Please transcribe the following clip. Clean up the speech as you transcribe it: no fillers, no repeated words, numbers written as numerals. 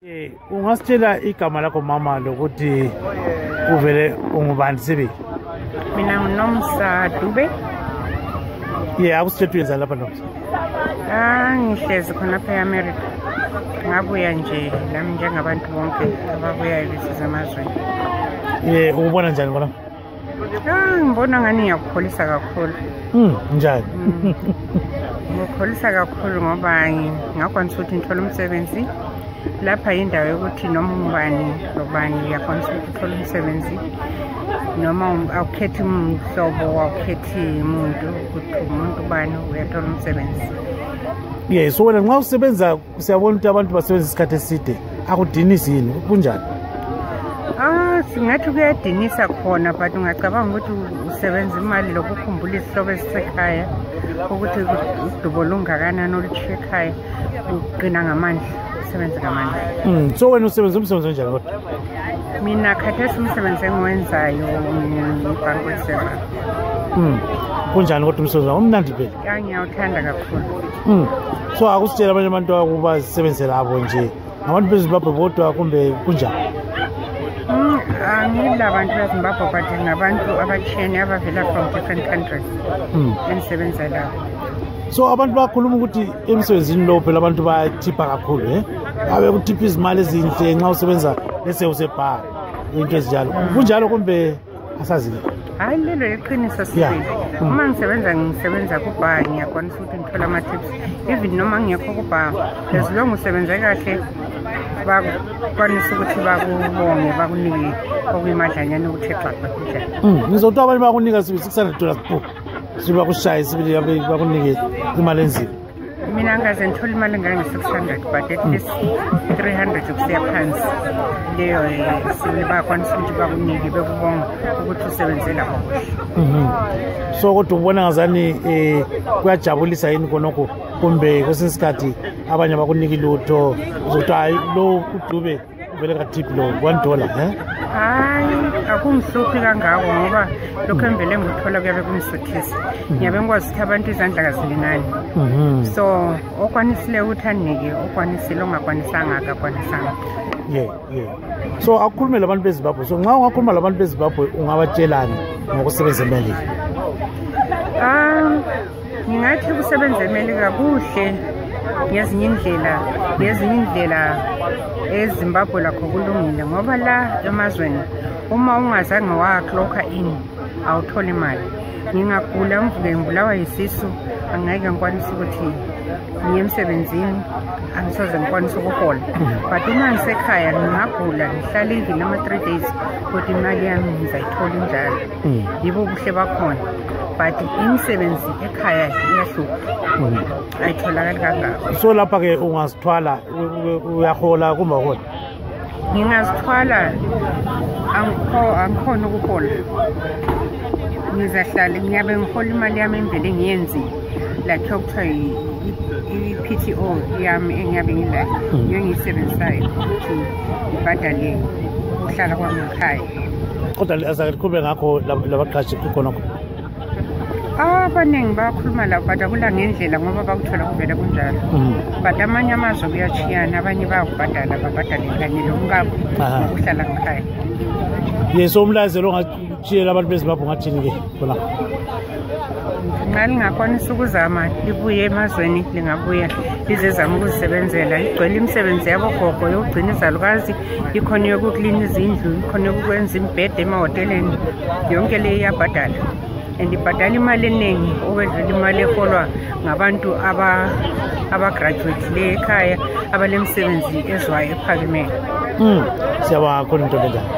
Ungasitshela igama lakho mama lokuthi uvele ungubani sibi? Mina nginomsa Dube. Akusithethu yenza lapha nomsa. Ngihlezi khona lapha eAmerica. Ngabuya nje nami njengabantu bonke ababuya eSizemazweni. Ukubona njani kona? Ngibona ngani ngiyakukholisa kakhulu. Njani? Ngikholisa kakhulu ngoba ngakwanisa ukuthi ngithole umsebenzi. Lapha indawo yokuthi noma ubani lobani uyakwanisa ukuthi uthole umsebenzi noma awukhethi umhlobo awukhethi umuntu ukuthi umuntu ubani uyathola umsebenzi. So wena nxa usebenza siyabona ukuthi abantu basebenza isikhathi eside akudinisi yini kunjani? Singathi kuyadinisa khona but ungacabanga ukuthi usebenza imali lokukhumbula isihlobo esisekhaya ukuthi udubo lungakanani olutshiye ekhaya uqina ngamandla usebenza ngamandla. So wena usebenza umsebenzi onjani kodwa? Mina khathesi umsebenzi engiwenzayo ngibhanka weStudio. Kunjani kodwa umsebenzi wakho umnandi phela? Ngiyawuthanda kakhulu. So akusitshela abanye abantu ukuba zisebenze labo nje ngabantu beZimbabwe bodwa kumbe kunjani? Angila abantu beZimbabwe but ngabantu abatshiyene abavela from different countries engisebenza labo. So abantu bakhuluma ukuthi emsebenzini lo phela abantu bayathipha kakhulu babe kuthipha izimali ezinhle nxa usebenza bese usebhar into ezinjalo kunjalo kumbe asazi? Hayi lelo iqiniso sibili. Uma ngisebenza kubhar ngiyakwanisa ukuthi ngithola ama-tips even noma ngiyekho kubhar as long usebenze kahle bakwanisa ukuthi bakubonge bakunike okuyimadlanyana ukuthi exaxa kunjani. Ngizothi abanye bakunika $600 siba kushaye sibili bakunike imali enzima. Mina ngaze ngithola imali engange-600 but at least 300 ukusiya phansi leyo bakwanisa ukuthi bakunike bekubonga ukuthi usebenzela kakuhle. So kodwa ubona ngazani kuyajabulisa yini khonokho kumbe kwesinye isikhathi abanye bakunika ilutho uzothi hayi lo uDube uvele kathiphi lo $1 Hayi akungihluphi kangako ngoba lokho engivele ngikuthola kuyabe kungisothisa. Ngiyabe ngikwazi ukuthi abantu izandla kazilingani. So okwanisile ukuthi anike okwanisile ongakwanisanga akakwanisanga. So akukhulume labantu beZimbabwe. So nxa ungakhuluma labantu beZimbabwe ungabatshelani ngokusebenza eMelika? Ngingathi ukusebenza eMelika kuhle ngezinye indlela eZimbabwe lakho kulungile ngoba la emazweni uma ungazange waklokha in awutholi imali. Ngingagula ngivuke ngibulawa yisisu angeke ngikwanise ukuthi ngiye emsebenzini angisoze ngikwanise ukuhola but uma ngisekhaya ngingagula ngihlale even ama-3 days kodwa imali yami ngizayithola injalo. Yibo ubuhle bakhona but imisebenzi ekhaya iyahlupha ayitholakali kangako. So lapha-ke ungazithwala uyahola kumbe uhola? Ngingazithwala angikhona ukuhola. Ngizahlala ngiyabe ngihola imali yami emvele ngiyenzile like okuthiwa i-PTO yami engiyabe ngilayo ngiyoyisebenzisayo ukuthi ngibhadale ukuhlala kwami ekhaya. Kodwa azake likhulume ngakho labaqhashi khonokho? Abaningi bayakhuluma lapho but akula ngendlela ngoba bakuthola kuvele kunjalo. But amanye amazwe kuyachiyana abanye bayakubhadala babhadale kanye lomkakho ukuhlala ngekhaya. So umlazelo ongatshiyela abantu beZimbabwe ungathini-ke khonapho? Nxa lingakwanisa ukuzama libuye emazweni lingabuya lizezama ukuzisebenzela. Igcwele imisebenzi yabogogo yokugcina izalukazi, ikhona yokuklina izindlu, ikhona yokwenza imibhede emahoteleni, yonke le iyabhadala and ibhadala imali eningi okwedlula imali eholwa ngabantu abagraduate le ekhaya abalemisebenzi ezwayo ephakemeyo. Siyabonga kakhulu ntombi njani.